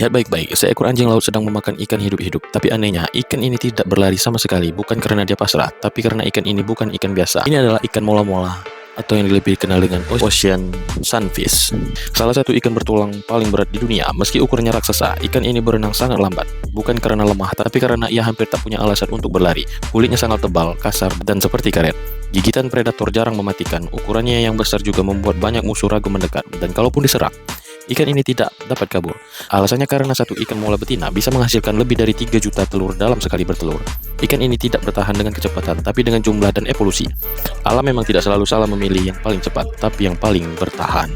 Lihat baik-baik, seekor anjing laut sedang memakan ikan hidup-hidup. Tapi anehnya, ikan ini tidak berlari sama sekali, bukan karena dia pasrah, tapi karena ikan ini bukan ikan biasa. Ini adalah ikan mola-mola, atau yang lebih dikenal dengan ocean sunfish. Salah satu ikan bertulang paling berat di dunia. Meski ukurannya raksasa, ikan ini berenang sangat lambat. Bukan karena lemah, tapi karena ia hampir tak punya alasan untuk berlari. Kulitnya sangat tebal, kasar, dan seperti karet. Gigitan predator jarang mematikan. Ukurannya yang besar juga membuat banyak musuh ragu mendekat. Dan kalaupun diserang, ikan ini tidak dapat kabur. Alasannya karena satu ikan mola betina bisa menghasilkan lebih dari 3 juta telur dalam sekali bertelur. Ikan ini tidak bertahan dengan kecepatan, tapi dengan jumlah dan evolusi. Alam memang tidak selalu salah memilih yang paling cepat, tapi yang paling bertahan.